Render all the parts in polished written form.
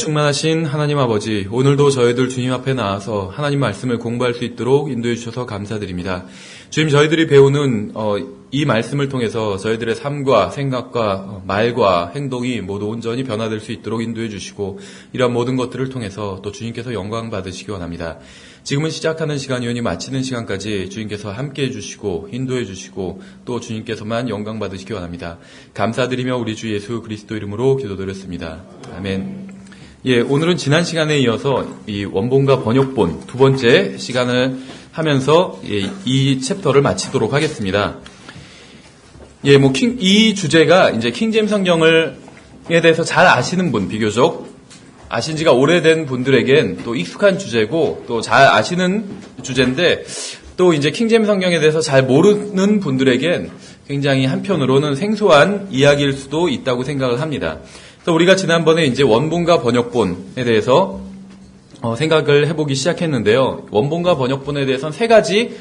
충만하신 하나님 아버지, 오늘도 저희들 주님 앞에 나와서 하나님 말씀을 공부할 수 있도록 인도해 주셔서 감사드립니다. 주님, 저희들이 배우는 이 말씀을 통해서 저희들의 삶과 생각과 말과 행동이 모두 온전히 변화될 수 있도록 인도해 주시고, 이러한 모든 것들을 통해서 또 주님께서 영광 받으시기 원합니다. 지금은 시작하는 시간이오니 마치는 시간까지 주님께서 함께해 주시고 인도해 주시고 또 주님께서만 영광 받으시기 원합니다. 감사드리며 우리 주 예수 그리스도 이름으로 기도드렸습니다. 아멘. 예, 오늘은 지난 시간에 이어서 이 원본과 번역본 두 번째 시간을 하면서 이 챕터를 마치도록 하겠습니다. 예, 이 주제가 이제 킹제임스 성경에 대해서 잘 아시는 분, 비교적 아신 지가 오래된 분들에겐 또 익숙한 주제고 또 잘 아시는 주제인데, 또 이제 킹제임스 성경에 대해서 잘 모르는 분들에겐 굉장히 한편으로는 생소한 이야기일 수도 있다고 생각을 합니다. 그래서 우리가 지난번에 이제 원본과 번역본에 대해서 생각을 해보기 시작했는데요. 원본과 번역본에 대해서는 세 가지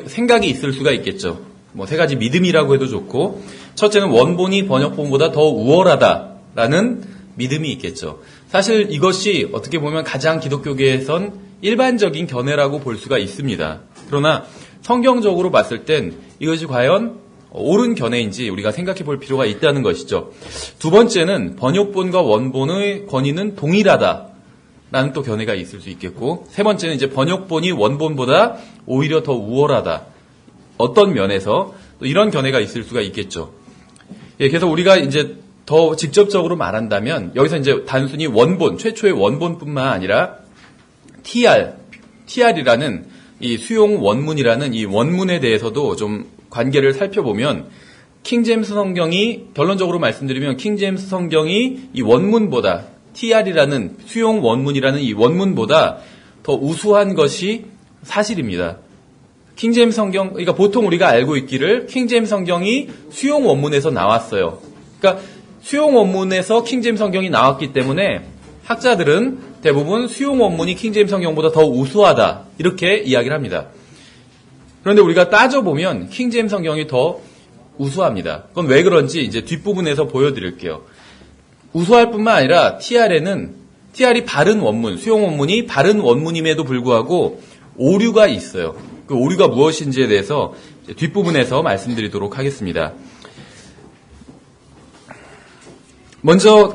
생각이 있을 수가 있겠죠. 세 가지 믿음이라고 해도 좋고, 첫째는 원본이 번역본보다 더 우월하다라는 믿음이 있겠죠. 사실 이것이 어떻게 보면 가장 기독교계에선 일반적인 견해라고 볼 수가 있습니다. 그러나 성경적으로 봤을 땐 이것이 과연 옳은 견해인지 우리가 생각해 볼 필요가 있다는 것이죠. 두 번째는 번역본과 원본의 권위는 동일하다라는 또 견해가 있을 수 있겠고, 세 번째는 이제 번역본이 원본보다 오히려 더 우월하다. 어떤 면에서 또 이런 견해가 있을 수가 있겠죠. 예, 그래서 우리가 이제 더 직접적으로 말한다면 여기서 이제 단순히 원본, 최초의 원본뿐만 아니라 TR이라는 이 수용 원문이라는 이 원문에 대해서도 좀 관계를 살펴보면, 킹제임스 성경이, 결론적으로 말씀드리면 킹제임스 성경이 이 원문보다, TR이라는 수용 원문이라는 이 원문보다 더 우수한 것이 사실입니다. 킹제임스 성경, 그러니까 보통 우리가 알고 있기를 킹제임스 성경이 수용 원문에서 나왔어요. 그러니까 수용 원문에서 킹제임스 성경이 나왔기 때문에 학자들은 대부분 수용 원문이 킹제임스 성경보다 더 우수하다, 이렇게 이야기를 합니다. 그런데 우리가 따져보면 킹제임스 성경이 더 우수합니다. 그건 왜 그런지 이제 뒷부분에서 보여드릴게요. 우수할 뿐만 아니라 TR이 바른 원문, 수용 원문이 바른 원문임에도 불구하고 오류가 있어요. 그 오류가 무엇인지에 대해서 뒷부분에서 말씀드리도록 하겠습니다. 먼저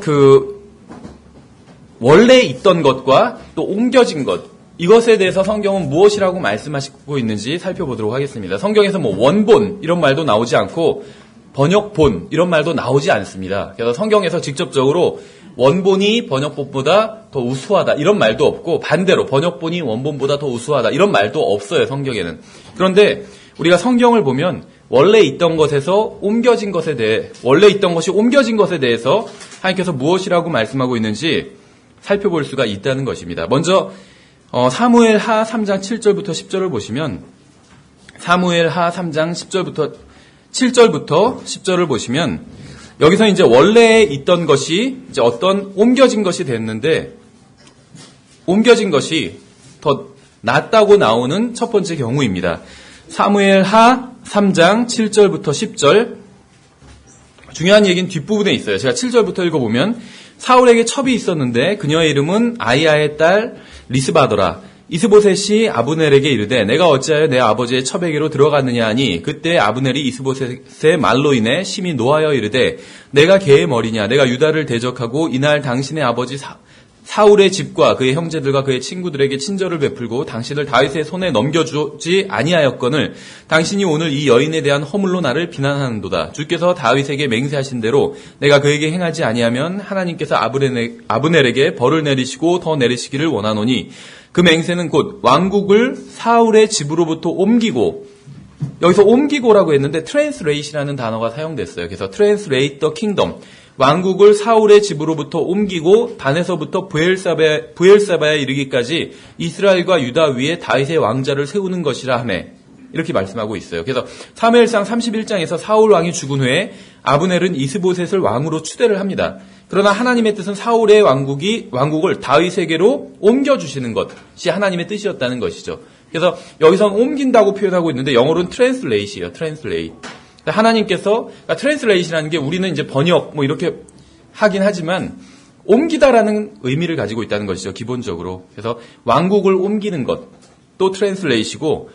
원래 있던 것과 또 옮겨진 것, 이것에 대해서 성경은 무엇이라고 말씀하시고 있는지 살펴보도록 하겠습니다. 성경에서 원본 이런 말도 나오지 않고 번역본 이런 말도 나오지 않습니다. 그래서 성경에서 직접적으로 원본이 번역본보다 더 우수하다 이런 말도 없고, 반대로 번역본이 원본보다 더 우수하다 이런 말도 없어요, 성경에는. 그런데 우리가 성경을 보면 원래 있던 것에서 옮겨진 것에 대해, 원래 있던 것이 옮겨진 것에 대해서 하나님께서 무엇이라고 말씀하고 있는지 살펴볼 수가 있다는 것입니다. 먼저 사무엘하 3장 7절부터 10절을 보시면, 사무엘하 3장 7절부터 10절을 보시면, 여기서 이제 원래 있던 것이 이제 어떤 옮겨진 것이 됐는데, 옮겨진 것이 더 낫다고 나오는 첫 번째 경우입니다. 사무엘하 3장 7절부터 10절, 중요한 얘기는 뒷부분에 있어요. 제가 7절부터 읽어보면, 사울에게 첩이 있었는데 그녀의 이름은 아이야의 딸 리스바더라. 이스보셋이 아브넬에게 이르되 내가 어찌하여 내 아버지의 첩에게로 들어갔느냐 하니, 그때 아브넬이 이스보셋의 말로 인해 심히 노하여 이르되 내가 개의 머리냐, 내가 유다를 대적하고 이날 당신의 아버지 사울의 집과 그의 형제들과 그의 친구들에게 친절을 베풀고 당신을 다윗의 손에 넘겨주지 아니하였거늘 당신이 오늘 이 여인에 대한 허물로 나를 비난하는도다. 주께서 다윗에게 맹세하신 대로 내가 그에게 행하지 아니하면 하나님께서 아브넬에게 벌을 내리시고 더 내리시기를 원하노니, 그 맹세는 곧 왕국을 사울의 집으로부터 옮기고, 여기서 옮기고라고 했는데 translate이라는 단어가 사용됐어요. 그래서 translate the kingdom, 왕국을 사울의 집으로부터 옮기고 단에서부터 브엘사바에 이르기까지 이스라엘과 유다 위에 다윗의 왕자를 세우는 것이라 하매, 이렇게 말씀하고 있어요. 그래서 사무엘상 31장에서 사울 왕이 죽은 후에 아브넬은 이스보셋을 왕으로 추대를 합니다. 그러나 하나님의 뜻은 사울의 왕국을 다윗에게로 옮겨주시는 것이 하나님의 뜻이었다는 것이죠. 그래서 여기서는 옮긴다고 표현하고 있는데 영어로는 translate이에요. translate. 하나님께서, 그러니까 translate이라는 게 우리는 이제 번역 이렇게 하긴 하지만 옮기다라는 의미를 가지고 있다는 것이죠, 기본적으로. 그래서 왕국을 옮기는 것, 또 트랜슬레이시고,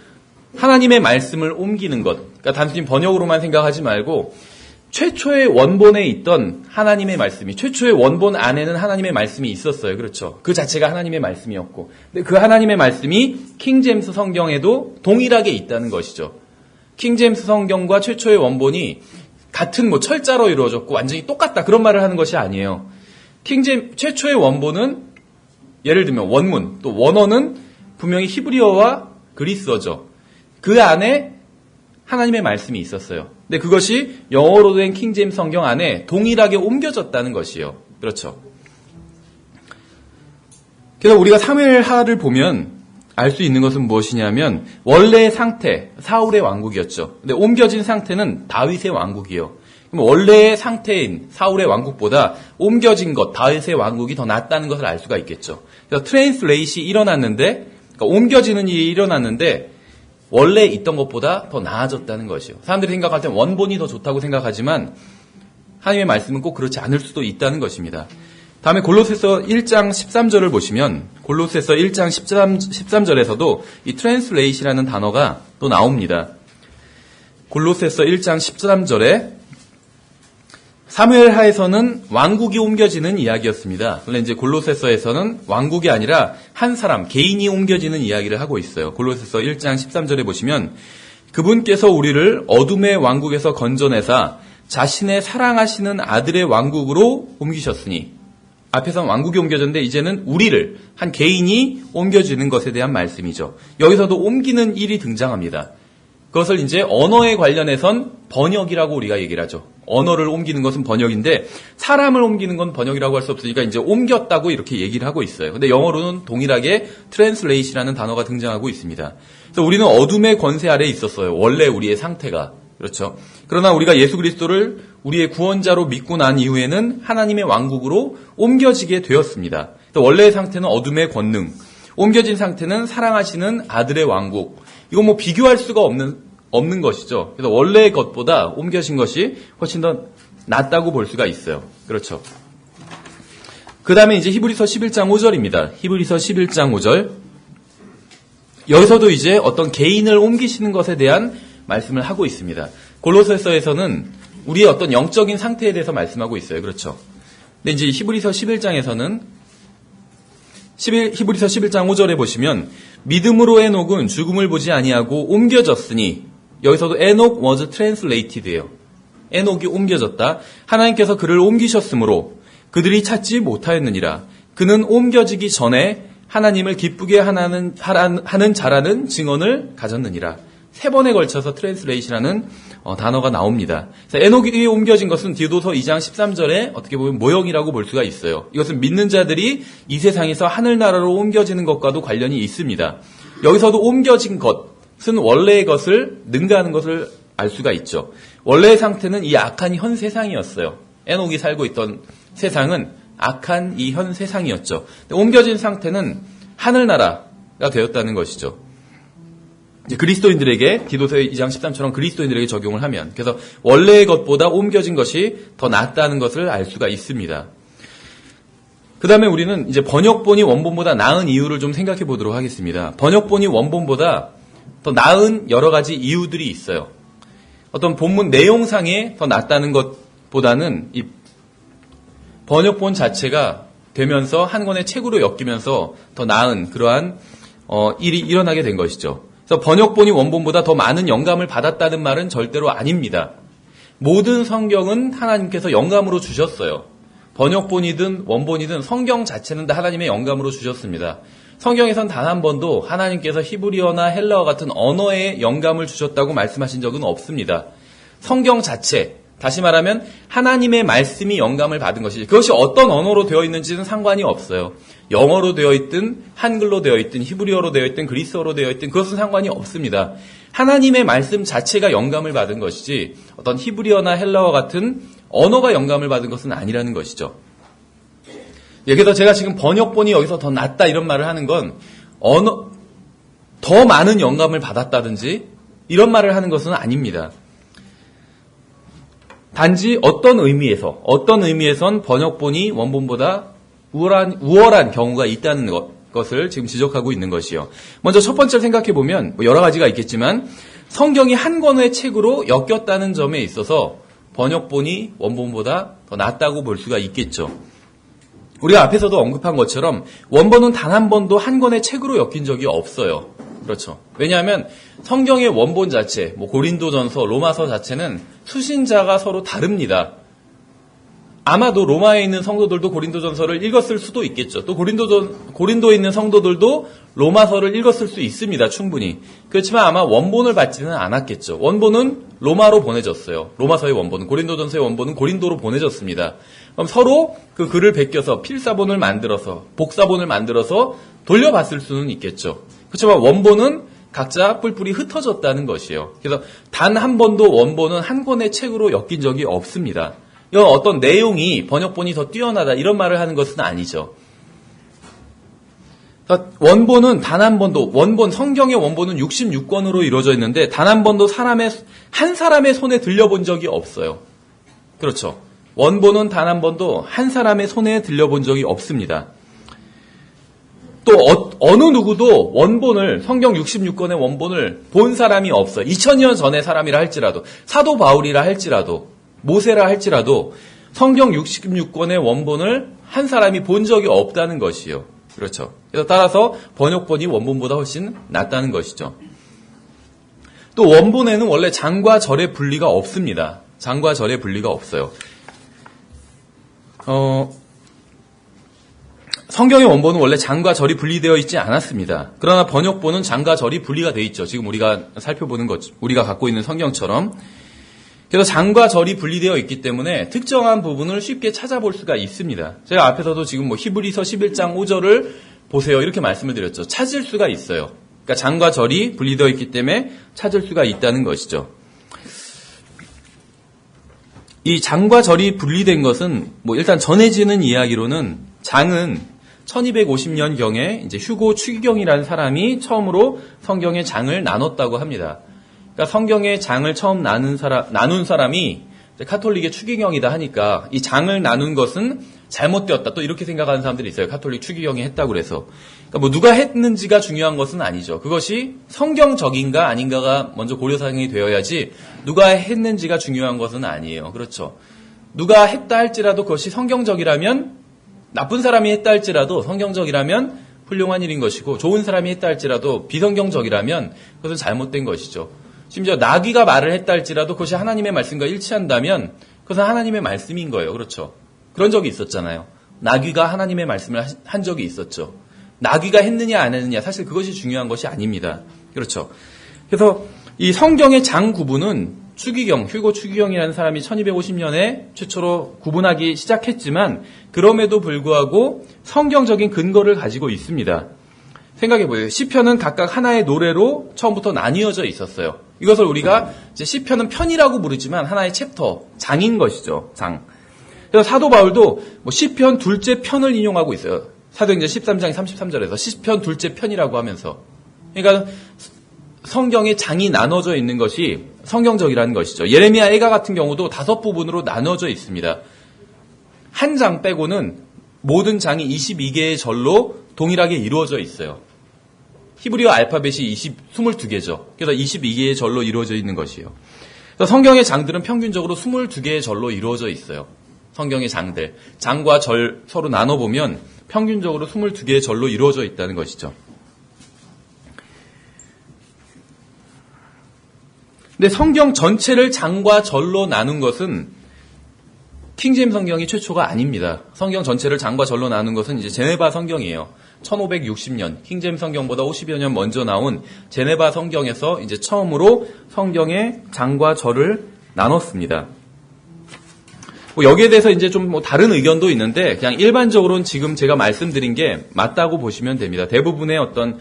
하나님의 말씀을 옮기는 것. 그러니까 단순히 번역으로만 생각하지 말고, 최초의 원본에 있던 하나님의 말씀이, 최초의 원본 안에는 하나님의 말씀이 있었어요. 그렇죠. 그 자체가 하나님의 말씀이었고. 근데 그 하나님의 말씀이 킹제임스 성경에도 동일하게 있다는 것이죠. 킹제임스 성경과 최초의 원본이 같은 철자로 이루어졌고 완전히 똑같다. 그런 말을 하는 것이 아니에요. 최초의 원본은 예를 들면 원문, 또 원어는 분명히 히브리어와 그리스어죠. 그 안에 하나님의 말씀이 있었어요. 근데 그것이 영어로 된 킹제임스 성경 안에 동일하게 옮겨졌다는 것이에요. 그렇죠. 그래서 우리가 사무엘하를 보면 알 수 있는 것은 무엇이냐면 원래의 상태, 사울의 왕국이었죠. 근데 옮겨진 상태는 다윗의 왕국이에요. 그럼 원래의 상태인 사울의 왕국보다 옮겨진 것, 다윗의 왕국이 더 낫다는 것을 알 수가 있겠죠. 그래서 트랜슬레이시 일어났는데, 그러니까 옮겨지는 일이 일어났는데 원래 있던 것보다 더 나아졌다는 것이에요. 사람들이 생각할 땐 원본이 더 좋다고 생각하지만 하나님의 말씀은 꼭 그렇지 않을 수도 있다는 것입니다. 다음에 골로새서 1장 13절을 보시면 골로새서 1장 13절에서도 이 트랜슬레이시라는 단어가 또 나옵니다. 골로새서 1장 13절에 사무엘하에서는 왕국이 옮겨지는 이야기였습니다. 그런데 이제 골로새서에서는 왕국이 아니라 한 사람, 개인이 옮겨지는 이야기를 하고 있어요. 골로새서 1장 13절에 보시면 그분께서 우리를 어둠의 왕국에서 건져내사 자신의 사랑하시는 아들의 왕국으로 옮기셨으니, 앞에서는 왕국이 옮겨졌는데 이제는 우리를, 한 개인이 옮겨지는 것에 대한 말씀이죠. 여기서도 옮기는 일이 등장합니다. 그것을 이제 언어에 관련해선 번역이라고 우리가 얘기를 하죠. 언어를 옮기는 것은 번역인데 사람을 옮기는 건 번역이라고 할 수 없으니까 이제 옮겼다고 이렇게 얘기를 하고 있어요. 근데 영어로는 동일하게 트랜슬레이시라는 단어가 등장하고 있습니다. 그래서 우리는 어둠의 권세 아래에 있었어요. 원래 우리의 상태가. 그렇죠. 그러나 우리가 예수 그리스도를 우리의 구원자로 믿고 난 이후에는 하나님의 왕국으로 옮겨지게 되었습니다. 원래의 상태는 어둠의 권능, 옮겨진 상태는 사랑하시는 아들의 왕국. 이건 비교할 수가 없는 것이죠. 그래서 원래의 것보다 옮겨진 것이 훨씬 더 낫다고 볼 수가 있어요. 그렇죠. 그 다음에 이제 히브리서 11장 5절입니다. 히브리서 11장 5절. 여기서도 이제 어떤 개인을 옮기시는 것에 대한 말씀을 하고 있습니다. 골로새서에서는 우리의 어떤 영적인 상태에 대해서 말씀하고 있어요. 그렇죠. 근데 이제 히브리서 11장에서는 히브리서 11장 5절에 보시면 믿음으로 에녹은 죽음을 보지 아니하고 옮겨졌으니, 여기서도 에녹 was translated예요. 에녹이 옮겨졌다. 하나님께서 그를 옮기셨으므로 그들이 찾지 못하였느니라. 그는 옮겨지기 전에 하나님을 기쁘게 하는 자라는 증언을 가졌느니라. 3번에 걸쳐서 트랜슬레이시라는 단어가 나옵니다. 에녹이 옮겨진 것은 디도서 2장 13절에 어떻게 보면 모형이라고 볼 수가 있어요. 이것은 믿는 자들이 이 세상에서 하늘나라로 옮겨지는 것과도 관련이 있습니다. 여기서도 옮겨진 것은 원래의 것을 능가하는 것을 알 수가 있죠. 원래의 상태는 이 악한 현 세상이었어요. 에녹이 살고 있던 세상은 악한 이 현 세상이었죠. 옮겨진 상태는 하늘나라가 되었다는 것이죠. 이제 그리스도인들에게 디도서 2장 13처럼 그리스도인들에게 적용을 하면, 그래서 원래의 것보다 옮겨진 것이 더 낫다는 것을 알 수가 있습니다. 그 다음에 우리는 이제 번역본이 원본보다 나은 이유를 좀 생각해 보도록 하겠습니다. 번역본이 원본보다 더 나은 여러 가지 이유들이 있어요. 어떤 본문 내용상에 더 낫다는 것보다는 이 번역본 자체가 되면서 한 권의 책으로 엮이면서 더 나은 그러한 일이 일어나게 된 것이죠. 그래서 번역본이 원본보다 더 많은 영감을 받았다는 말은 절대로 아닙니다. 모든 성경은 하나님께서 영감으로 주셨어요. 번역본이든 원본이든 성경 자체는 다 하나님의 영감으로 주셨습니다. 성경에선 단 한 번도 하나님께서 히브리어나 헬라어 같은 언어에 영감을 주셨다고 말씀하신 적은 없습니다. 성경 자체, 다시 말하면 하나님의 말씀이 영감을 받은 것이지, 그것이 어떤 언어로 되어 있는지는 상관이 없어요. 영어로 되어 있든 한글로 되어 있든 히브리어로 되어 있든 그리스어로 되어 있든 그것은 상관이 없습니다. 하나님의 말씀 자체가 영감을 받은 것이지 어떤 히브리어나 헬라어 같은 언어가 영감을 받은 것은 아니라는 것이죠. 그래서 제가 지금 번역본이 여기서 더 낫다 이런 말을 하는 건 더 많은 영감을 받았다든지 이런 말을 하는 것은 아닙니다. 단지 어떤 의미에선 번역본이 원본보다 우월한 경우가 있다는 것을 지금 지적하고 있는 것이요. 먼저 첫 번째를 생각해 보면 여러 가지가 있겠지만 성경이 한 권의 책으로 엮였다는 점에 있어서 번역본이 원본보다 더 낫다고 볼 수가 있겠죠. 우리가 앞에서도 언급한 것처럼 원본은 단 한 번도 한 권의 책으로 엮인 적이 없어요. 그렇죠. 왜냐하면 성경의 원본 자체, 고린도전서, 로마서 자체는 수신자가 서로 다릅니다. 아마도 로마에 있는 성도들도 고린도전서를 읽었을 수도 있겠죠. 또 고린도에 있는 성도들도 로마서를 읽었을 수 있습니다. 충분히. 그렇지만 아마 원본을 받지는 않았겠죠. 원본은 로마로 보내졌어요. 로마서의 원본은, 고린도전서의 원본은 고린도로 보내졌습니다. 그럼 서로 그 글을 베껴서 필사본을 만들어서, 복사본을 만들어서 돌려봤을 수는 있겠죠. 그렇지만 원본은 각자 뿔뿔이 흩어졌다는 것이에요. 그래서 단 한 번도 원본은 한 권의 책으로 엮인 적이 없습니다. 이건 어떤 내용이 번역본이 더 뛰어나다 이런 말을 하는 것은 아니죠. 원본은 단 한 번도, 성경의 원본은 66권으로 이루어져 있는데 단 한 번도 한 사람의 손에 들려본 적이 없어요. 그렇죠. 원본은 단 한 번도 한 사람의 손에 들려본 적이 없습니다. 또 어느 누구도 성경 66권의 원본을 본 사람이 없어요. 2000년 전의 사람이라 할지라도, 사도 바울이라 할지라도, 모세라 할지라도 성경 66권의 원본을 한 사람이 본 적이 없다는 것이요. 그렇죠. 그래서 따라서 번역본이 원본보다 훨씬 낫다는 것이죠. 또 원본에는 원래 장과 절의 분리가 없습니다. 장과 절의 분리가 없어요. 성경의 원본은 원래 장과 절이 분리되어 있지 않았습니다. 그러나 번역본은 장과 절이 분리가 되어 있죠. 지금 우리가 살펴보는 것, 우리가 갖고 있는 성경처럼. 그래서 장과 절이 분리되어 있기 때문에 특정한 부분을 쉽게 찾아볼 수가 있습니다. 제가 앞에서도 지금 히브리서 11장 5절을 보세요 이렇게 말씀을 드렸죠. 찾을 수가 있어요. 그러니까 장과 절이 분리되어 있기 때문에 찾을 수가 있다는 것이죠. 이 장과 절이 분리된 것은 일단 전해지는 이야기로는 장은 1250년경에 이제 휴고 추기경이라는 사람이 처음으로 성경의 장을 나눴다고 합니다. 그러니까 성경의 장을 처음 나눈 사람이 카톨릭의 추기경이다 하니까 이 장을 나눈 것은 잘못되었다. 또 이렇게 생각하는 사람들이 있어요. 카톨릭 추기경이 했다고 그래서. 그러니까 누가 했는지가 중요한 것은 아니죠. 그것이 성경적인가 아닌가가 먼저 고려사항이 되어야지 누가 했는지가 중요한 것은 아니에요. 그렇죠. 누가 했다 할지라도 그것이 성경적이라면, 나쁜 사람이 했다 할지라도 성경적이라면 훌륭한 일인 것이고, 좋은 사람이 했다 할지라도 비성경적이라면 그것은 잘못된 것이죠. 심지어 나귀가 말을 했다 할지라도 그것이 하나님의 말씀과 일치한다면 그것은 하나님의 말씀인 거예요. 그렇죠. 그런 적이 있었잖아요. 나귀가 하나님의 말씀을 한 적이 있었죠. 나귀가 했느냐 안 했느냐 사실 그것이 중요한 것이 아닙니다. 그렇죠. 그래서 이 성경의 장 구분은 휴고 추기경이라는 사람이 1250년에 최초로 구분하기 시작했지만 그럼에도 불구하고 성경적인 근거를 가지고 있습니다. 생각해보세요. 시편은 각각 하나의 노래로 처음부터 나뉘어져 있었어요. 이것을 우리가 이제 시편은 편이라고 부르지만 하나의 챕터, 장인 것이죠. 장. 그래서 사도 바울도 시편 둘째 편을 인용하고 있어요. 사도행전 13장 33절에서 시편 둘째 편이라고 하면서. 그러니까 성경의 장이 나눠져 있는 것이 성경적이라는 것이죠. 예레미야 애가 같은 경우도 5부분으로 나눠져 있습니다. 한 장 빼고는 모든 장이 22개의 절로 동일하게 이루어져 있어요. 히브리어 알파벳이 22개죠. 그래서 22개의 절로 이루어져 있는 것이에요. 그래서 성경의 장들은 평균적으로 22개의 절로 이루어져 있어요. 성경의 장들. 장과 절 서로 나눠보면 평균적으로 22개의 절로 이루어져 있다는 것이죠. 근데 성경 전체를 장과 절로 나눈 것은 킹제임스 성경이 최초가 아닙니다. 성경 전체를 장과 절로 나눈 것은 이제 제네바 성경이에요. 1560년, 킹제임스 성경보다 50여 년 먼저 나온 제네바 성경에서 이제 처음으로 성경의 장과 절을 나눴습니다. 여기에 대해서 이제 좀 다른 의견도 있는데 그냥 일반적으로는 지금 제가 말씀드린 게 맞다고 보시면 됩니다. 대부분의 어떤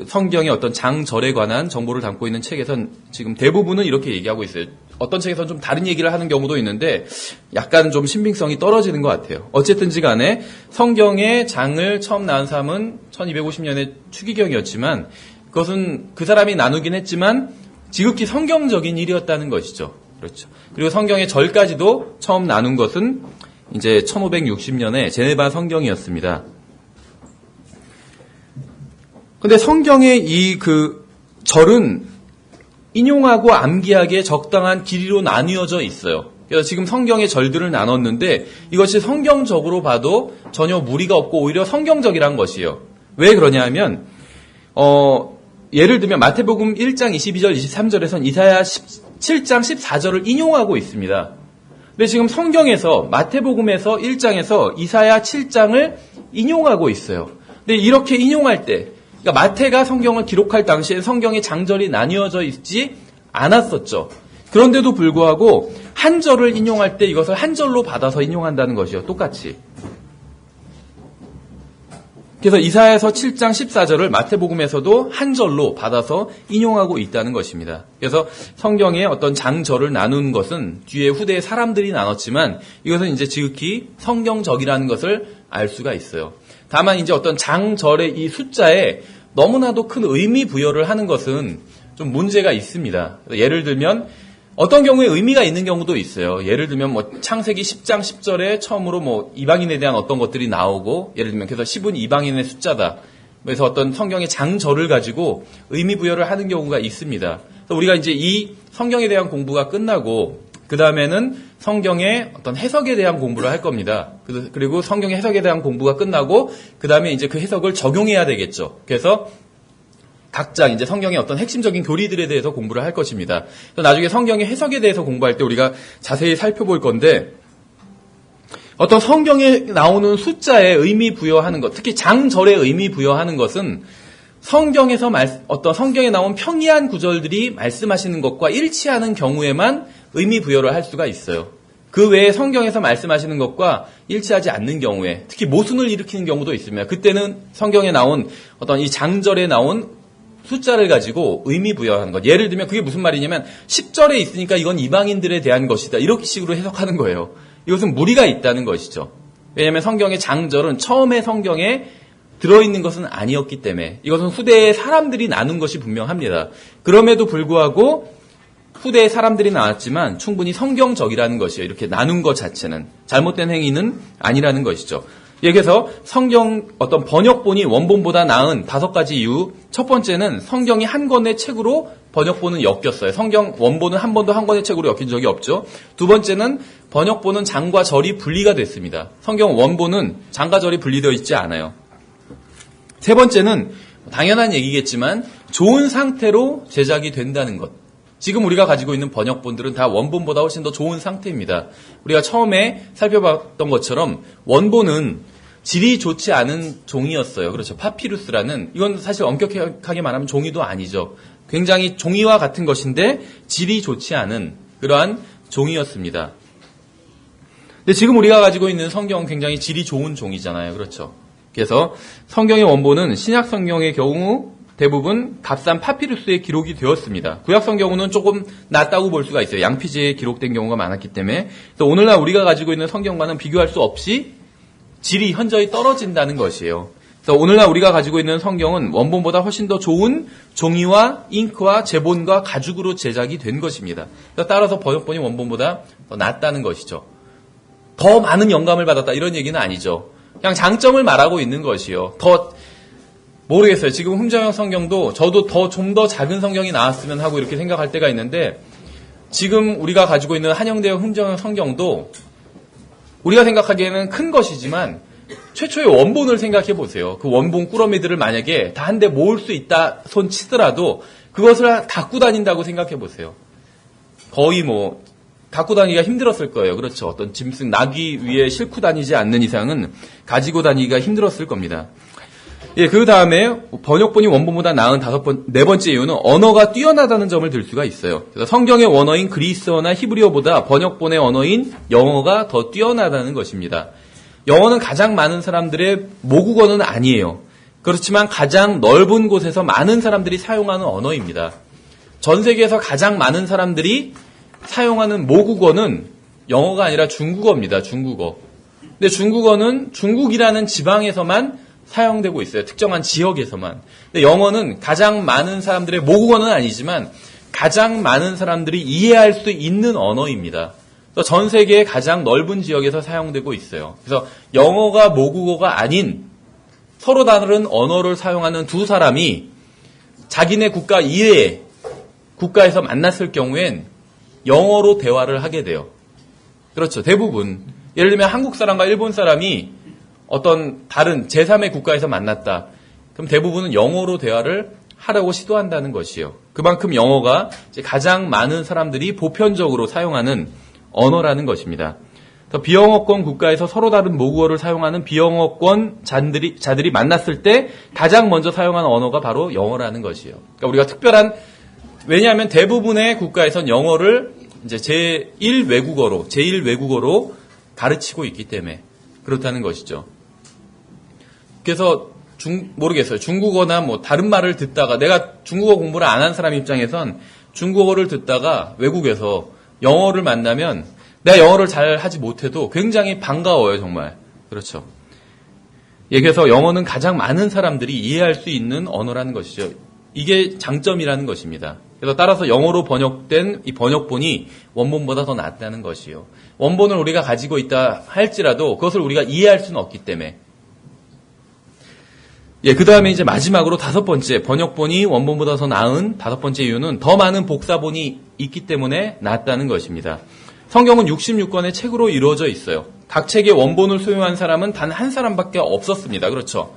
성경의 어떤 장절에 관한 정보를 담고 있는 책에선 지금 대부분은 이렇게 얘기하고 있어요. 어떤 책에서는 좀 다른 얘기를 하는 경우도 있는데 약간 좀 신빙성이 떨어지는 것 같아요. 어쨌든지 간에 성경의 장을 처음 낳은 사람은 1250년의 추기경이었지만 그것은 그 사람이 나누긴 했지만 지극히 성경적인 일이었다는 것이죠. 그렇죠. 그리고 성경의 절까지도 처음 나눈 것은 이제 1560년에 제네바 성경이었습니다. 근데 성경의 이 절은 인용하고 암기하기에 적당한 길이로 나뉘어져 있어요. 그래서 지금 성경의 절들을 나눴는데 이것이 성경적으로 봐도 전혀 무리가 없고 오히려 성경적이란 것이에요. 왜 그러냐 하면 예를 들면 마태복음 1장 22절 23절에선 이사야 7장 14절을 인용하고 있습니다. 근데 지금 성경에서 마태복음에서 1장에서 이사야 7장을 인용하고 있어요. 근데 이렇게 인용할 때 그러니까 마태가 성경을 기록할 당시에 성경의 장절이 나뉘어져 있지 않았었죠. 그런데도 불구하고 한 절을 인용할 때 이것을 한 절로 받아서 인용한다는 것이요. 똑같이. 그래서 이사야서 7장 14절을 마태복음에서도 한 절로 받아서 인용하고 있다는 것입니다. 그래서 성경의 어떤 장절을 나눈 것은 뒤에 후대의 사람들이 나눴지만 이것은 이제 지극히 성경적이라는 것을 알 수가 있어요. 다만 이제 어떤 장절의 이 숫자에 너무나도 큰 의미 부여를 하는 것은 좀 문제가 있습니다. 예를 들면 어떤 경우에 의미가 있는 경우도 있어요. 예를 들면 창세기 10장 10절에 처음으로 이방인에 대한 어떤 것들이 나오고 예를 들면 그래서 10은 이방인의 숫자다. 그래서 어떤 성경의 장절을 가지고 의미 부여를 하는 경우가 있습니다. 그래서 우리가 이제 이 성경에 대한 공부가 끝나고 그 다음에는 성경의 어떤 해석에 대한 공부를 할 겁니다. 그리고 성경의 해석에 대한 공부가 끝나고 그 다음에 이제 그 해석을 적용해야 되겠죠. 그래서 각자 이제 성경의 어떤 핵심적인 교리들에 대해서 공부를 할 것입니다. 나중에 성경의 해석에 대해서 공부할 때 우리가 자세히 살펴볼 건데 어떤 성경에 나오는 숫자에 의미 부여하는 것, 특히 장절에 의미 부여하는 것은 성경에서 어떤 성경에 나온 평이한 구절들이 말씀하시는 것과 일치하는 경우에만 의미 부여를 할 수가 있어요. 그 외에 성경에서 말씀하시는 것과 일치하지 않는 경우에 특히 모순을 일으키는 경우도 있습니다. 그때는 성경에 나온 어떤 이 장절에 나온 숫자를 가지고 의미 부여하는 것. 예를 들면 그게 무슨 말이냐면 10절에 있으니까 이건 이방인들에 대한 것이다. 이렇게 식으로 해석하는 거예요. 이것은 무리가 있다는 것이죠. 왜냐하면 성경의 장절은 처음에 성경에 들어있는 것은 아니었기 때문에 이것은 후대의 사람들이 나눈 것이 분명합니다. 그럼에도 불구하고 후대의 사람들이 나왔지만 충분히 성경적이라는 것이에요. 이렇게 나눈 것 자체는 잘못된 행위는 아니라는 것이죠. 여기서 성경 어떤 번역본이 원본보다 나은 5가지 이유. 첫 번째는 성경이 한 권의 책으로 번역본은 엮였어요. 성경 원본은 한 번도 한 권의 책으로 엮인 적이 없죠. 두 번째는 번역본은 장과 절이 분리가 됐습니다. 성경 원본은 장과 절이 분리되어 있지 않아요. 세 번째는 당연한 얘기겠지만 좋은 상태로 제작이 된다는 것. 지금 우리가 가지고 있는 번역본들은 다 원본보다 훨씬 더 좋은 상태입니다. 우리가 처음에 살펴봤던 것처럼 원본은 질이 좋지 않은 종이였어요. 그렇죠. 파피루스라는 이건 사실 엄격하게 말하면 종이도 아니죠. 굉장히 종이와 같은 것인데 질이 좋지 않은 그러한 종이었습니다. 근데 지금 우리가 가지고 있는 성경은 굉장히 질이 좋은 종이잖아요. 그렇죠. 그래서 성경의 원본은 신약 성경의 경우 대부분 값싼 파피루스에 기록이 되었습니다. 구약 성경은 조금 낫다고 볼 수가 있어요. 양피지에 기록된 경우가 많았기 때문에. 그래서 오늘날 우리가 가지고 있는 성경과는 비교할 수 없이 질이 현저히 떨어진다는 것이에요. 그래서 오늘날 우리가 가지고 있는 성경은 원본보다 훨씬 더 좋은 종이와 잉크와 제본과 가죽으로 제작이 된 것입니다. 그래서 따라서 번역본이 원본보다 더 낫다는 것이죠. 더 많은 영감을 받았다 이런 얘기는 아니죠. 그냥 장점을 말하고 있는 것이요. 모르겠어요. 지금 흠정형 성경도 저도 좀 더 작은 성경이 나왔으면 하고 이렇게 생각할 때가 있는데 지금 우리가 가지고 있는 한영대형 흠정형 성경도 우리가 생각하기에는 큰 것이지만 최초의 원본을 생각해 보세요. 그 원본 꾸러미들을 만약에 다 한 대 모을 수 있다 손 치더라도 그것을 갖고 다닌다고 생각해 보세요. 거의 갖고 다니기가 힘들었을 거예요. 그렇죠. 어떤 짐승, 나귀 위에 싣고 다니지 않는 이상은 가지고 다니기가 힘들었을 겁니다. 예, 그 다음에 번역본이 원본보다 나은 네 번째 이유는 언어가 뛰어나다는 점을 들 수가 있어요. 그래서 성경의 원어인 그리스어나 히브리어보다 번역본의 언어인 영어가 더 뛰어나다는 것입니다. 영어는 가장 많은 사람들의 모국어는 아니에요. 그렇지만 가장 넓은 곳에서 많은 사람들이 사용하는 언어입니다. 전 세계에서 가장 많은 사람들이 사용하는 모국어는 영어가 아니라 중국어입니다. 중국어. 근데 중국어는 중국이라는 지방에서만 사용되고 있어요. 특정한 지역에서만. 근데 영어는 가장 많은 사람들의 모국어는 아니지만 가장 많은 사람들이 이해할 수 있는 언어입니다. 전 세계의 가장 넓은 지역에서 사용되고 있어요. 그래서 영어가 모국어가 아닌 서로 다른 언어를 사용하는 두 사람이 자기네 국가 이외의 국가에서 만났을 경우엔 영어로 대화를 하게 돼요. 그렇죠. 대부분. 예를 들면 한국 사람과 일본 사람이 어떤 다른 제3의 국가에서 만났다. 그럼 대부분은 영어로 대화를 하려고 시도한다는 것이요. 그만큼 영어가 이제 가장 많은 사람들이 보편적으로 사용하는 언어라는 것입니다. 비영어권 국가에서 서로 다른 모국어를 사용하는 비영어권 자들이 만났을 때 가장 먼저 사용하는 언어가 바로 영어라는 것이에요. 그러니까 우리가 특별한, 왜냐하면 대부분의 국가에선 영어를 이제 제1 외국어로 가르치고 있기 때문에 그렇다는 것이죠. 그래서 모르겠어요. 중국어나 뭐 다른 말을 듣다가, 내가 중국어 공부를 안 한 사람 입장에선 중국어를 듣다가 외국에서 영어를 만나면 내가 영어를 잘 하지 못해도 굉장히 반가워요, 정말. 그렇죠. 예, 그래서 영어는 가장 많은 사람들이 이해할 수 있는 언어라는 것이죠. 이게 장점이라는 것입니다. 그래서 따라서 영어로 번역된 이 번역본이 원본보다 더 낫다는 것이요. 원본을 우리가 가지고 있다 할지라도 그것을 우리가 이해할 수는 없기 때문에. 예, 그 다음에 이제 마지막으로 5번째, 번역본이 원본보다 더 나은 5번째 이유는 더 많은 복사본이 있기 때문에 낫다는 것입니다. 성경은 66권의 책으로 이루어져 있어요. 각 책의 원본을 소유한 사람은 단 한 사람밖에 없었습니다. 그렇죠.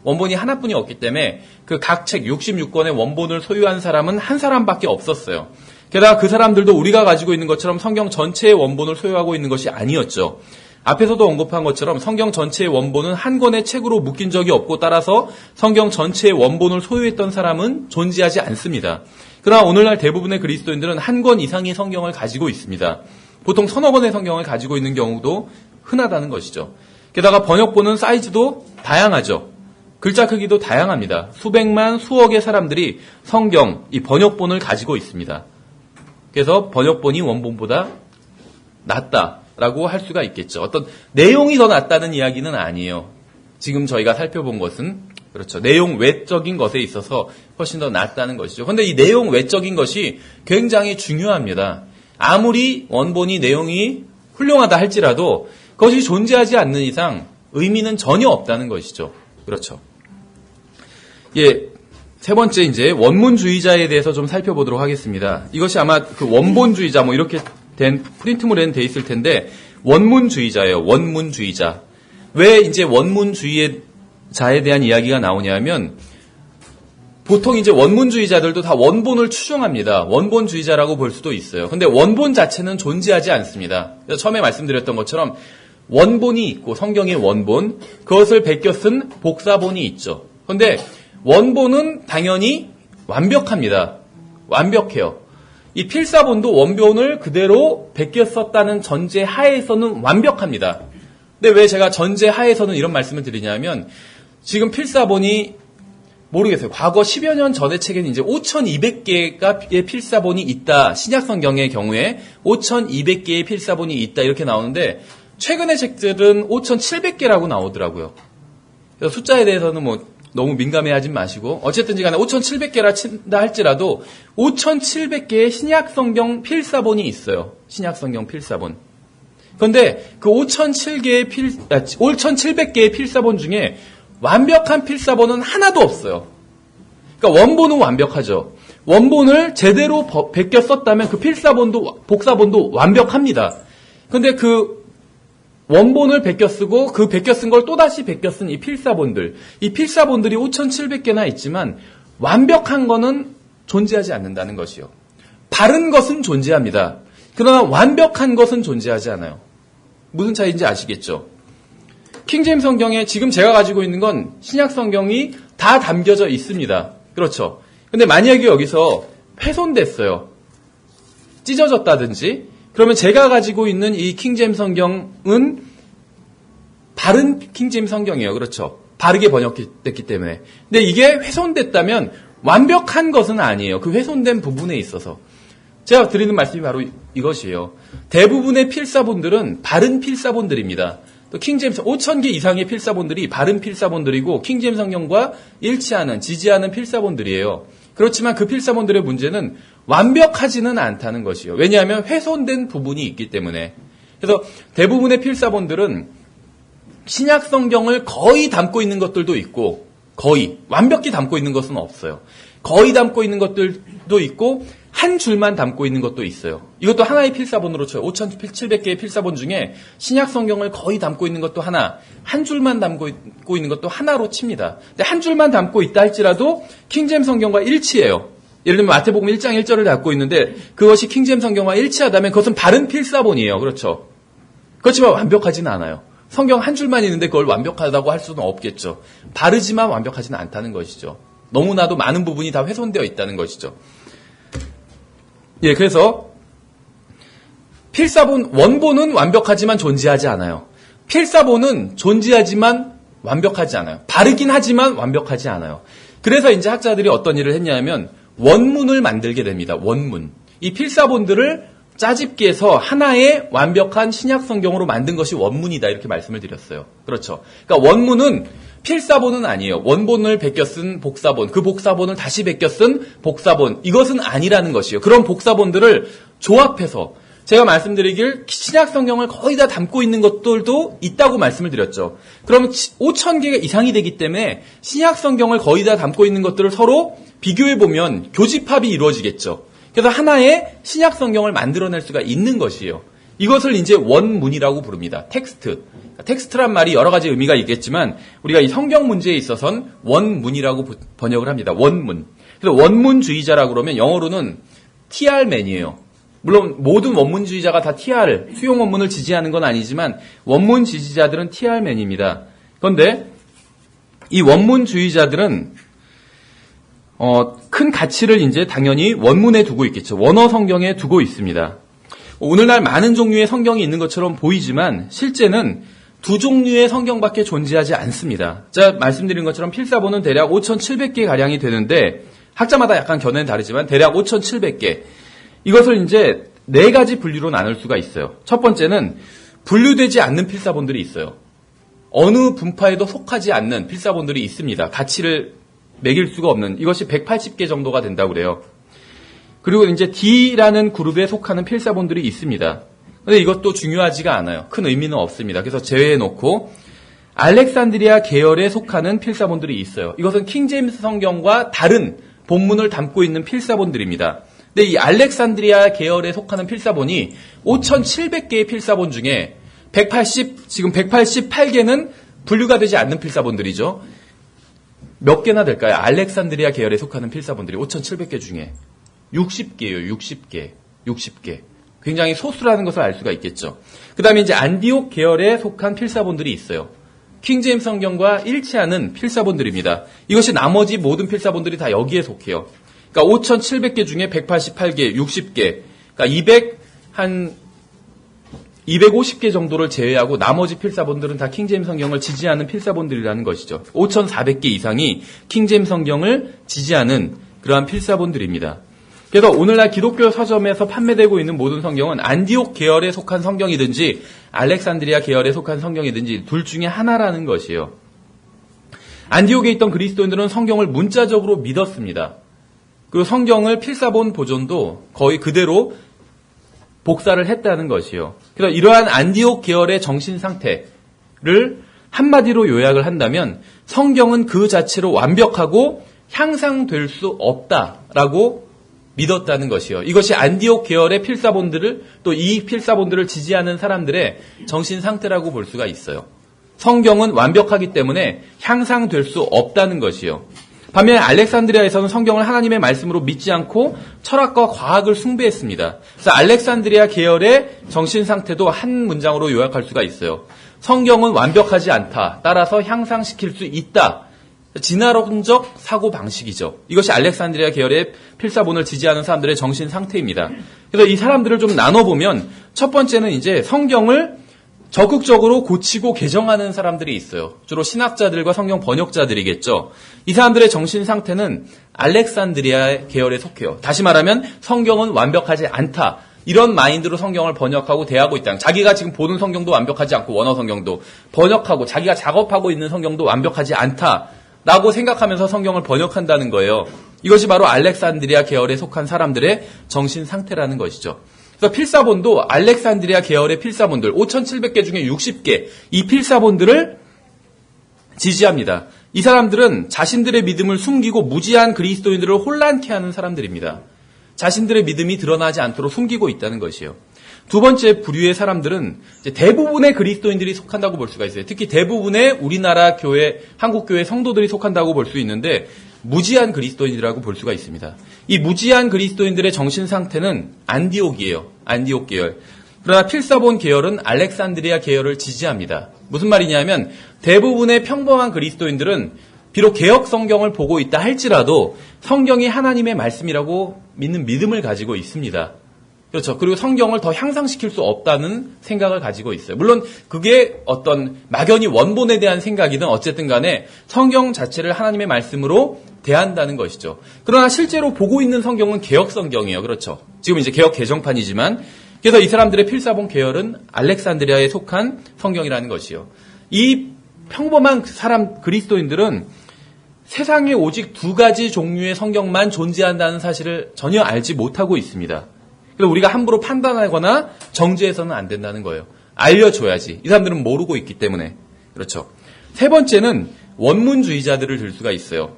원본이 하나뿐이 없기 때문에 그 각 책 66권의 원본을 소유한 사람은 한 사람밖에 없었어요. 게다가 그 사람들도 우리가 가지고 있는 것처럼 성경 전체의 원본을 소유하고 있는 것이 아니었죠. 앞에서도 언급한 것처럼 성경 전체의 원본은 한 권의 책으로 묶인 적이 없고, 따라서 성경 전체의 원본을 소유했던 사람은 존재하지 않습니다. 그러나 오늘날 대부분의 그리스도인들은 한 권 이상의 성경을 가지고 있습니다. 보통 서너 권의 성경을 가지고 있는 경우도 흔하다는 것이죠. 게다가 번역본은 사이즈도 다양하죠. 글자 크기도 다양합니다. 수백만, 수억의 사람들이 성경, 이 번역본을 가지고 있습니다. 그래서 번역본이 원본보다 낫다라고 할 수가 있겠죠. 어떤 내용이 더 낫다는 이야기는 아니에요. 지금 저희가 살펴본 것은, 그렇죠, 내용 외적인 것에 있어서 훨씬 더 낫다는 것이죠. 그런데 이 내용 외적인 것이 굉장히 중요합니다. 아무리 원본이 내용이 훌륭하다 할지라도 그것이 존재하지 않는 이상 의미는 전혀 없다는 것이죠. 그렇죠. 예, 세 번째 이제 원문주의자에 대해서 좀 살펴보도록 하겠습니다. 이것이 아마 그 원본주의자 뭐 이렇게 된 프린트물에는 돼 있을 텐데, 원문주의자예요. 원문주의자. 왜 이제 원문주의자에 대한 이야기가 나오냐면, 보통 이제 원문주의자들도 다 원본을 추종합니다. 원본주의자라고 볼 수도 있어요. 근데 원본 자체는 존재하지 않습니다. 그래서 처음에 말씀드렸던 것처럼 원본이 있고, 성경의 원본, 그것을 베껴 쓴 복사본이 있죠. 근데 원본은 당연히 완벽합니다. 완벽해요. 이 필사본도 원본을 그대로 베껴 썼다는 전제 하에서는 완벽합니다. 근데 왜 제가 전제 하에서는 이런 말씀을 드리냐면, 지금 필사본이 모르겠어요. 과거 10여 년 전의 책에는 이제 5,200개의 필사본이 있다. 신약성경의 경우에 5,200개의 필사본이 있다. 이렇게 나오는데, 최근의 책들은 5,700개라고 나오더라고요. 그래서 숫자에 대해서는 뭐 너무 민감해하지 마시고, 어쨌든지 간에 5,700개라 친다 할지라도 5,700개의 신약성경 필사본이 있어요. 신약성경 필사본. 그런데 그 5,700개의 필사본 중에 완벽한 필사본은 하나도 없어요. 그러니까 원본은 완벽하죠. 원본을 제대로 베껴 썼다면 그 필사본도, 복사본도 완벽합니다. 그런데 그 원본을 베껴 쓰고 그 베껴 쓴 걸 또다시 베껴 쓴 이 필사본들이 5,700개나 있지만 완벽한 거는 존재하지 않는다는 것이요. 바른 것은 존재합니다. 그러나 완벽한 것은 존재하지 않아요. 무슨 차이인지 아시겠죠? 킹제임스 성경에 지금 제가 가지고 있는 건 신약 성경이 다 담겨져 있습니다. 그렇죠. 근데 만약에 여기서 훼손됐어요. 찢어졌다든지, 그러면 제가 가지고 있는 이 킹제임스 성경은 바른 킹제임스 성경이에요. 그렇죠. 바르게 번역됐기 때문에. 근데 이게 훼손됐다면 완벽한 것은 아니에요. 그 훼손된 부분에 있어서. 제가 드리는 말씀이 바로 이것이에요. 대부분의 필사본들은 바른 필사본들입니다. 또 킹제임스 5,000개 이상의 필사본들이 바른 필사본들이고, 킹제임스 성경과 일치하는, 지지하는 필사본들이에요. 그렇지만 그 필사본들의 문제는 완벽하지는 않다는 것이요. 왜냐하면 훼손된 부분이 있기 때문에. 그래서 대부분의 필사본들은 신약 성경을 거의 담고 있는 것들도 있고, 거의 완벽히 담고 있는 것은 없어요. 거의 담고 있는 것들도 있고 한 줄만 담고 있는 것도 있어요. 이것도 하나의 필사본으로 쳐요. 5,700개의 필사본 중에 신약 성경을 거의 담고 있는 것도 하나, 한 줄만 담고 있는 것도 하나로 칩니다. 근데 한 줄만 담고 있다 할지라도 킹제임 성경과 일치해요. 예를 들면 마태복음 1장 1절을 담고 있는데 그것이 킹제임 성경과 일치하다면 그것은 바른 필사본이에요. 그렇죠? 그렇지만 완벽하지는 않아요. 성경 한 줄만 있는데 그걸 완벽하다고 할 수는 없겠죠. 바르지만 완벽하지는 않다는 것이죠. 너무나도 많은 부분이 다 훼손되어 있다는 것이죠. 예, 그래서 필사본, 원본은 완벽하지만 존재하지 않아요. 필사본은 존재하지만 완벽하지 않아요. 바르긴 하지만 완벽하지 않아요. 그래서 이제 학자들이 어떤 일을 했냐면 원문을 만들게 됩니다. 원문. 이 필사본들을 짜집기 해서 하나의 완벽한 신약 성경으로 만든 것이 원문이다 이렇게 말씀을 드렸어요. 그렇죠. 그러니까 원문은 필사본은 아니에요. 원본을 베껴 쓴 복사본, 그 복사본을 다시 베껴 쓴 복사본, 이것은 아니라는 것이에요. 그런 복사본들을 조합해서 제가 말씀드리길 신약 성경을 거의 다 담고 있는 것들도 있다고 말씀을 드렸죠. 그러면 5,000개 이상이 되기 때문에 신약 성경을 거의 다 담고 있는 것들을 서로 비교해 보면 교집합이 이루어지겠죠. 그래서 하나의 신약 성경을 만들어낼 수가 있는 것이에요. 이것을 이제 원문이라고 부릅니다. 텍스트. 텍스트란 말이 여러 가지 의미가 있겠지만 우리가 이 성경 문제에 있어서는 원문이라고 번역을 합니다. 원문. 그래서 원문주의자라고 그러면 영어로는 TR맨이에요. 물론 모든 원문주의자가 다 TR, 수용 원문을 지지하는 건 아니지만 원문 지지자들은 TR맨입니다. 그런데 이 원문주의자들은 큰 가치를 이제 당연히 원문에 두고 있겠죠. 원어 성경에 두고 있습니다. 오늘날 많은 종류의 성경이 있는 것처럼 보이지만 실제는 두 종류의 성경밖에 존재하지 않습니다. 제가 말씀드린 것처럼 필사본은 대략 5,700개 가량이 되는데 학자마다 약간 견해는 다르지만 대략 5,700개. 이것을 이제 네 가지 분류로 나눌 수가 있어요. 첫 번째는 분류되지 않는 필사본들이 있어요. 어느 분파에도 속하지 않는 필사본들이 있습니다. 가치를 매길 수가 없는, 이것이 180개 정도가 된다고 그래요. 그리고 이제 D라는 그룹에 속하는 필사본들이 있습니다. 근데 이것도 중요하지가 않아요. 큰 의미는 없습니다. 그래서 제외해놓고 알렉산드리아 계열에 속하는 필사본들이 있어요. 이것은 킹제임스 성경과 다른 본문을 담고 있는 필사본들입니다. 근데 이 알렉산드리아 계열에 속하는 필사본이 5,700개의 필사본 중에 지금 188개는 분류가 되지 않는 필사본들이죠. 몇 개나 될까요? 알렉산드리아 계열에 속하는 필사본들이 5,700개 중에 60개예요. 60개. 굉장히 소수라는 것을 알 수가 있겠죠. 그 다음에 이제 안디옥 계열에 속한 필사본들이 있어요. 킹제임스 성경과 일치하는 필사본들입니다. 이것이 나머지 모든 필사본들이 다 여기에 속해요. 그러니까 5,700개 중에 188개, 60개, 그러니까 250개 정도를 제외하고 나머지 필사본들은 다 킹제임스 성경을 지지하는 필사본들이라는 것이죠. 5,400개 이상이 킹제임스 성경을 지지하는 그러한 필사본들입니다. 그래서 오늘날 기독교 서점에서 판매되고 있는 모든 성경은 안디옥 계열에 속한 성경이든지 알렉산드리아 계열에 속한 성경이든지 둘 중에 하나라는 것이에요. 안디옥에 있던 그리스도인들은 성경을 문자적으로 믿었습니다. 그리고 성경을 필사본 보존도 거의 그대로 복사를 했다는 것이요. 그래서 이러한 안디옥 계열의 정신 상태를 한마디로 요약을 한다면 성경은 그 자체로 완벽하고 향상될 수 없다라고 믿었다는 것이요. 이것이 안디옥 계열의 필사본들을 또 이 필사본들을 지지하는 사람들의 정신 상태라고 볼 수가 있어요. 성경은 완벽하기 때문에 향상될 수 없다는 것이요. 반면에 알렉산드리아에서는 성경을 하나님의 말씀으로 믿지 않고 철학과 과학을 숭배했습니다. 그래서 알렉산드리아 계열의 정신 상태도 한 문장으로 요약할 수가 있어요. 성경은 완벽하지 않다. 따라서 향상시킬 수 있다. 진화론적 사고 방식이죠. 이것이 알렉산드리아 계열의 필사본을 지지하는 사람들의 정신 상태입니다. 그래서 이 사람들을 좀 나눠보면 첫 번째는 이제 성경을 적극적으로 고치고 개정하는 사람들이 있어요. 주로 신학자들과 성경 번역자들이겠죠. 이 사람들의 정신 상태는 알렉산드리아 계열에 속해요. 다시 말하면 성경은 완벽하지 않다. 이런 마인드로 성경을 번역하고 대하고 있다. 자기가 지금 보는 성경도 완벽하지 않고 원어 성경도 번역하고 자기가 작업하고 있는 성경도 완벽하지 않다라고 생각하면서 성경을 번역한다는 거예요. 이것이 바로 알렉산드리아 계열에 속한 사람들의 정신 상태라는 것이죠. 그래서 필사본도 알렉산드리아 계열의 필사본들 5,700개 중에 60개 이 필사본들을 지지합니다. 이 사람들은 자신들의 믿음을 숨기고 무지한 그리스도인들을 혼란케 하는 사람들입니다. 자신들의 믿음이 드러나지 않도록 숨기고 있다는 것이요. 두 번째 부류의 사람들은 이제 대부분의 그리스도인들이 속한다고 볼 수가 있어요. 특히 대부분의 우리나라 교회, 한국 교회 성도들이 속한다고 볼 수 있는데 무지한 그리스도인이라고 볼 수가 있습니다. 이 무지한 그리스도인들의 정신 상태는 안디옥이에요. 안디옥 계열. 그러나 필사본 계열은 알렉산드리아 계열을 지지합니다. 무슨 말이냐면 대부분의 평범한 그리스도인들은 비록 개역 성경을 보고 있다 할지라도 성경이 하나님의 말씀이라고 믿는 믿음을 가지고 있습니다. 그렇죠. 그리고 성경을 더 향상시킬 수 없다는 생각을 가지고 있어요. 물론 그게 어떤 막연히 원본에 대한 생각이든 어쨌든 간에 성경 자체를 하나님의 말씀으로 대한다는 것이죠. 그러나 실제로 보고 있는 성경은 개역 성경이에요. 그렇죠. 지금 이제 개역 개정판이지만 그래서 이 사람들의 필사본 계열은 알렉산드리아에 속한 성경이라는 것이요. 이 평범한 사람 그리스도인들은 세상에 오직 두 가지 종류의 성경만 존재한다는 사실을 전혀 알지 못하고 있습니다. 그래서 우리가 함부로 판단하거나 정죄해서는 안 된다는 거예요. 알려줘야지. 이 사람들은 모르고 있기 때문에. 그렇죠. 세 번째는 원문주의자들을 들 수가 있어요.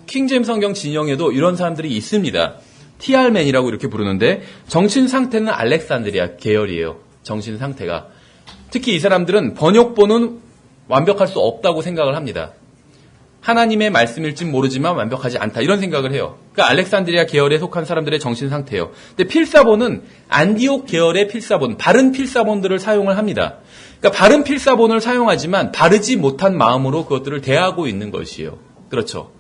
킹제임스 성경 진영에도 이런 사람들이 있습니다. TR맨이라고 이렇게 부르는데 정신 상태는 알렉산드리아 계열이에요. 정신 상태가. 특히 이 사람들은 번역본은 완벽할 수 없다고 생각을 합니다. 하나님의 말씀일진 모르지만 완벽하지 않다. 이런 생각을 해요. 그러니까 알렉산드리아 계열에 속한 사람들의 정신 상태예요. 근데 필사본은 안디옥 계열의 필사본, 바른 필사본들을 사용을 합니다. 그러니까 바른 필사본을 사용하지만 바르지 못한 마음으로 그것들을 대하고 있는 것이에요. 그렇죠.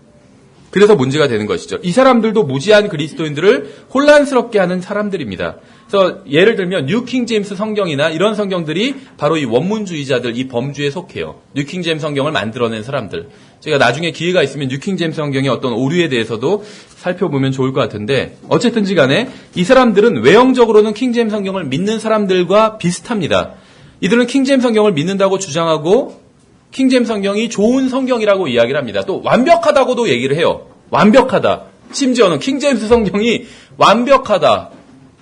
그래서 문제가 되는 것이죠. 이 사람들도 무지한 그리스도인들을 혼란스럽게 하는 사람들입니다. 그래서 예를 들면 뉴킹제임스 성경이나 이런 성경들이 바로 이 원문주의자들, 이 범주에 속해요. 뉴킹제임스 성경을 만들어낸 사람들. 제가 나중에 기회가 있으면 뉴킹제임스 성경의 어떤 오류에 대해서도 살펴보면 좋을 것 같은데 어쨌든지 간에 이 사람들은 외형적으로는 킹제임스 성경을 믿는 사람들과 비슷합니다. 이들은 킹제임스 성경을 믿는다고 주장하고 킹제임스 성경이 좋은 성경이라고 이야기를 합니다. 또 완벽하다고도 얘기를 해요. 완벽하다. 심지어는 킹제임스 성경이 완벽하다.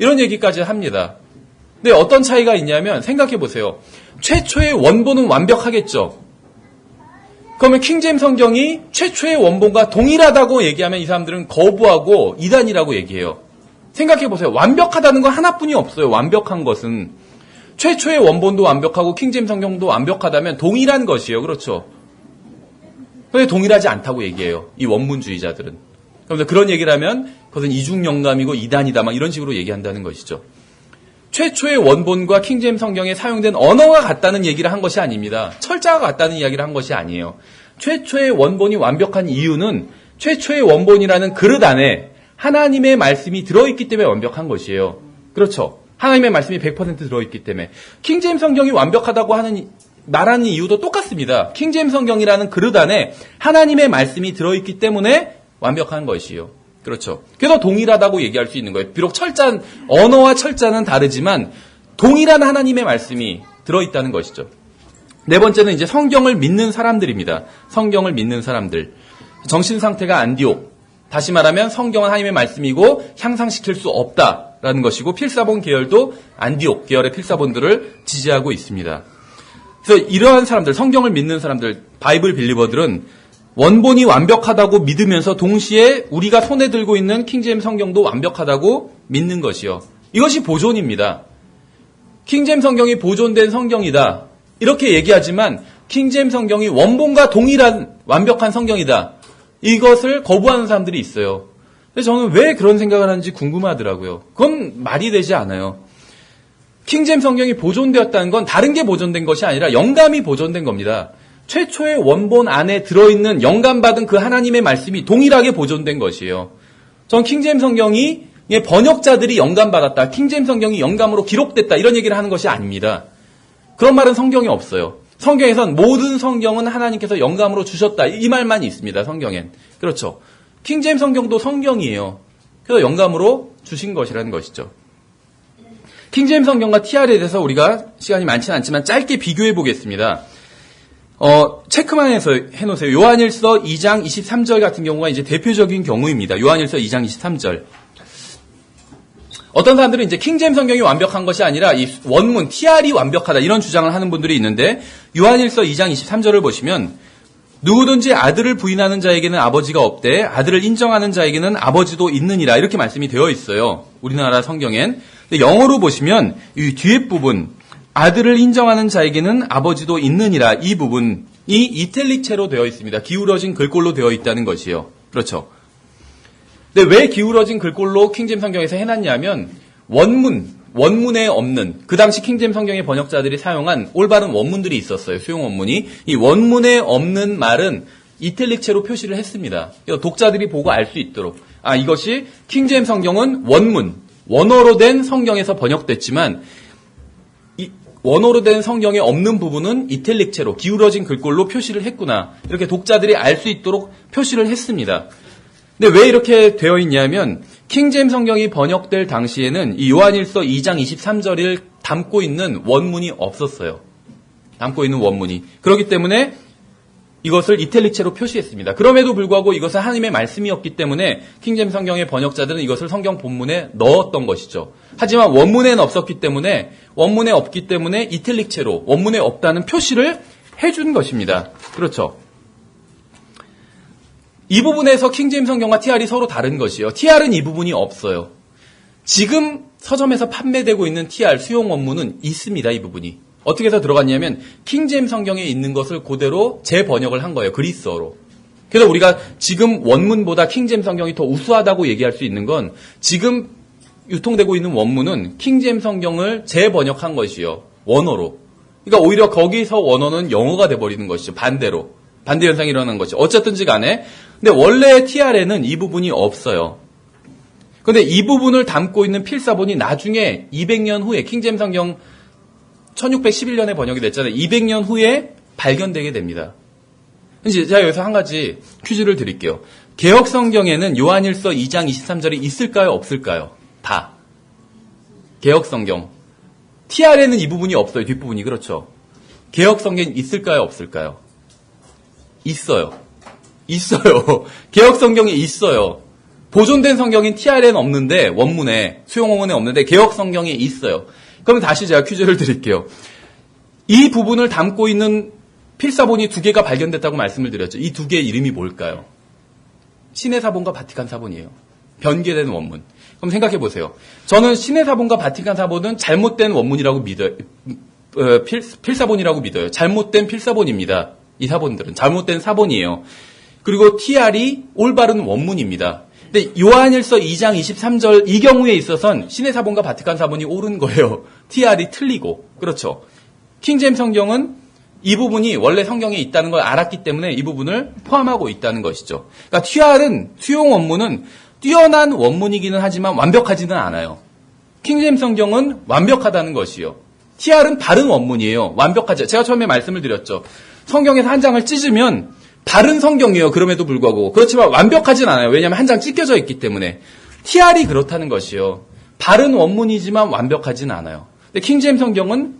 이런 얘기까지 합니다. 근데 어떤 차이가 있냐면 생각해 보세요. 최초의 원본은 완벽하겠죠. 그러면 킹제임스 성경이 최초의 원본과 동일하다고 얘기하면 이 사람들은 거부하고 이단이라고 얘기해요. 생각해 보세요. 완벽하다는 건 하나뿐이 없어요. 완벽한 것은. 최초의 원본도 완벽하고 킹제임스 성경도 완벽하다면 동일한 것이에요. 그렇죠. 그런데 동일하지 않다고 얘기해요. 이 원문주의자들은. 그런데 그런 얘기를 하면 그것은 이중영감이고 이단이다 막 이런 식으로 얘기한다는 것이죠. 최초의 원본과 킹제임스 성경에 사용된 언어가 같다는 얘기를 한 것이 아닙니다. 철자가 같다는 이야기를 한 것이 아니에요. 최초의 원본이 완벽한 이유는 최초의 원본이라는 그릇 안에 하나님의 말씀이 들어있기 때문에 완벽한 것이에요. 그렇죠. 하나님의 말씀이 100% 들어있기 때문에. 킹제임스 성경이 완벽하다고 말하는 이유도 똑같습니다. 킹제임스 성경이라는 그릇 안에 하나님의 말씀이 들어있기 때문에 완벽한 것이요. 그렇죠. 그래서 동일하다고 얘기할 수 있는 거예요. 비록 언어와 철자는 다르지만 동일한 하나님의 말씀이 들어있다는 것이죠. 네 번째는 이제 성경을 믿는 사람들입니다. 성경을 믿는 사람들. 정신 상태가 안디옥. 다시 말하면 성경은 하나님의 말씀이고 향상시킬 수 없다라는 것이고 필사본 계열도 안디옥 계열의 필사본들을 지지하고 있습니다. 그래서 이러한 사람들, 성경을 믿는 사람들, 바이블 빌리버들은 원본이 완벽하다고 믿으면서 동시에 우리가 손에 들고 있는 킹제임스 성경도 완벽하다고 믿는 것이요. 이것이 보존입니다. 킹제임스 성경이 보존된 성경이다. 이렇게 얘기하지만 킹제임스 성경이 원본과 동일한 완벽한 성경이다. 이것을 거부하는 사람들이 있어요. 그래서 저는 왜 그런 생각을 하는지 궁금하더라고요. 그건 말이 되지 않아요. 킹제임스 성경이 보존되었다는 건 다른 게 보존된 것이 아니라 영감이 보존된 겁니다. 최초의 원본 안에 들어있는 영감받은 그 하나님의 말씀이 동일하게 보존된 것이에요. 전 킹제임스 성경이 번역자들이 영감받았다. 킹제임스 성경이 영감으로 기록됐다. 이런 얘기를 하는 것이 아닙니다. 그런 말은 성경에 없어요. 성경에선 모든 성경은 하나님께서 영감으로 주셨다. 이 말만 있습니다. 성경엔. 그렇죠. 킹제임스 성경도 성경이에요. 그래서 영감으로 주신 것이라는 것이죠. 킹제임스 성경과 TR에 대해서 우리가 시간이 많지는 않지만 짧게 비교해 보겠습니다. 체크만 해서 해놓으세요. 요한일서 2장 23절 같은 경우가 이제 대표적인 경우입니다. 요한일서 2장 23절. 어떤 사람들은 이제 킹제임 성경이 완벽한 것이 아니라 이 원문, TR이 완벽하다 이런 주장을 하는 분들이 있는데 요한일서 2장 23절을 보시면 누구든지 아들을 부인하는 자에게는 아버지가 없되 아들을 인정하는 자에게는 아버지도 있느니라 이렇게 말씀이 되어 있어요. 우리나라 성경엔. 근데 영어로 보시면 이 뒤에 부분 아들을 인정하는 자에게는 아버지도 있느니라 이 부분이 이탈릭체로 되어 있습니다. 기울어진 글꼴로 되어 있다는 것이요. 그렇죠. 근데 왜 기울어진 글꼴로 킹제임 성경에서 해놨냐면 원문에 없는 그 당시 킹제임 성경의 번역자들이 사용한 올바른 원문들이 있었어요. 수용 원문이. 이 원문에 없는 말은 이탈릭체로 표시를 했습니다. 독자들이 보고 알 수 있도록. 이것이 킹제임 성경은 원어로 된 성경에서 번역됐지만 이 원어로 된 성경에 없는 부분은 이탈릭체로 기울어진 글꼴로 표시를 했구나. 이렇게 독자들이 알 수 있도록 표시를 했습니다. 근데 왜 이렇게 되어 있냐면 킹제임 성경이 번역될 당시에는 이 요한일서 2장 23절을 담고 있는 원문이 없었어요. 담고 있는 원문이. 그렇기 때문에 이것을 이탈릭체로 표시했습니다. 그럼에도 불구하고 이것은 하나님의 말씀이었기 때문에 킹제임 성경의 번역자들은 이것을 성경 본문에 넣었던 것이죠. 하지만 원문에 없기 때문에 이탈릭체로 원문에 없다는 표시를 해준 것입니다. 그렇죠. 이 부분에서 킹제임 성경과 TR이 서로 다른 것이요. TR은 이 부분이 없어요. 지금 서점에서 판매되고 있는 TR 수용 원문은 있습니다. 이 부분이. 어떻게 해서 들어갔냐면 킹제임 성경에 있는 것을 그대로 재번역을 한 거예요. 그리스어로. 그래서 우리가 지금 원문보다 킹제임 성경이 더 우수하다고 얘기할 수 있는 건 지금 유통되고 있는 원문은 킹제임 성경을 재번역한 것이요. 원어로. 그러니까 오히려 거기서 원어는 영어가 돼버리는 것이죠. 반대로. 반대 현상이 일어나는 것이죠. 어쨌든지 간에. 근데 원래 TR에는 이 부분이 없어요. 근데 이 부분을 담고 있는 필사본이 나중에 200년 후에 킹제임 성경 1611년에 번역이 됐잖아요. 200년 후에 발견되게 됩니다. 이제 제가 여기서 한 가지 퀴즈를 드릴게요. 개역 성경에는 요한일서 2장 23절이 있을까요? 없을까요? 다. 개역 성경. TR에는 이 부분이 없어요. 뒷부분이. 그렇죠. 개역 성경이 있을까요? 없을까요? 있어요. 개역 성경이 있어요. 보존된 성경인 TR에는 없는데 원문에 수용 원문에 없는데 개역 성경에 있어요. 그럼 다시 제가 퀴즈를 드릴게요. 이 부분을 담고 있는 필사본이 두 개가 발견됐다고 말씀을 드렸죠. 이 두 개의 이름이 뭘까요? 신의 사본과 바티칸 사본이에요. 변개된 원문. 그럼 생각해 보세요. 저는 신의 사본과 바티칸 사본은 잘못된 원문이라고 믿어요. 필사본이라고 믿어요. 잘못된 필사본입니다. 이 사본들은 잘못된 사본이에요. 그리고 TR이 올바른 원문입니다. 근데 요한일서 2장 23절 이 경우에 있어서는 신의 사본과 바티칸 사본이 옳은 거예요. TR이 틀리고. 그렇죠. 킹제임 성경은 이 부분이 원래 성경에 있다는 걸 알았기 때문에 이 부분을 포함하고 있다는 것이죠. 그러니까 TR은 수용 원문은 뛰어난 원문이기는 하지만 완벽하지는 않아요. 킹제임 성경은 완벽하다는 것이요. TR은 바른 원문이에요. 완벽하죠. 제가 처음에 말씀을 드렸죠. 성경에서 한 장을 찢으면 바른 성경이에요. 그럼에도 불구하고. 그렇지만 완벽하진 않아요. 왜냐하면 한 장 찢겨져 있기 때문에. TR이 그렇다는 것이요. 바른 원문이지만 완벽하진 않아요. 근데 킹제임 성경은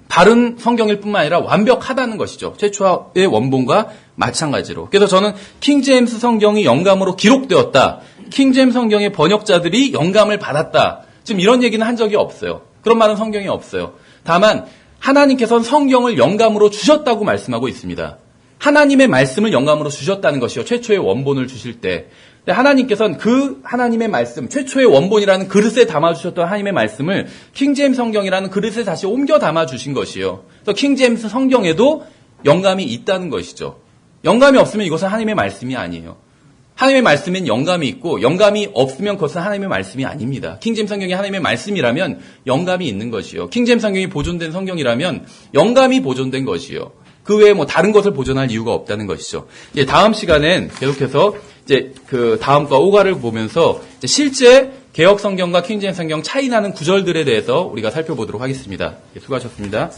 바른 성경일 뿐만 아니라 완벽하다는 것이죠. 최초의 원본과 마찬가지로. 그래서 저는 킹제임스 성경이 영감으로 기록되었다. 킹제임 성경의 번역자들이 영감을 받았다. 지금 이런 얘기는 한 적이 없어요. 그런 말은 성경에 없어요. 다만 하나님께서는 성경을 영감으로 주셨다고 말씀하고 있습니다. 하나님의 말씀을 영감으로 주셨다는 것이요. 최초의 원본을 주실 때. 근데 하나님께서는 그 하나님의 말씀, 최초의 원본이라는 그릇에 담아주셨던 하나님의 말씀을 킹제임스 성경이라는 그릇에 다시 옮겨 담아주신 것이요. 그래서 킹제임스 성경에도 영감이 있다는 것이죠. 영감이 없으면 이것은 하나님의 말씀이 아니에요. 하나님의 말씀엔 영감이 있고 영감이 없으면 그것은 하나님의 말씀이 아닙니다. 킹제임스 성경이 하나님의 말씀이라면 영감이 있는 것이요. 킹제임스 성경이 보존된 성경이라면 영감이 보존된 것이요. 그 외에 뭐 다른 것을 보존할 이유가 없다는 것이죠. 이제 다음 시간엔 계속해서 이제 그 다음과 5가를 보면서 이제 실제 개역 성경과 킹제임스 성경 차이 나는 구절들에 대해서 우리가 살펴보도록 하겠습니다. 수고하셨습니다.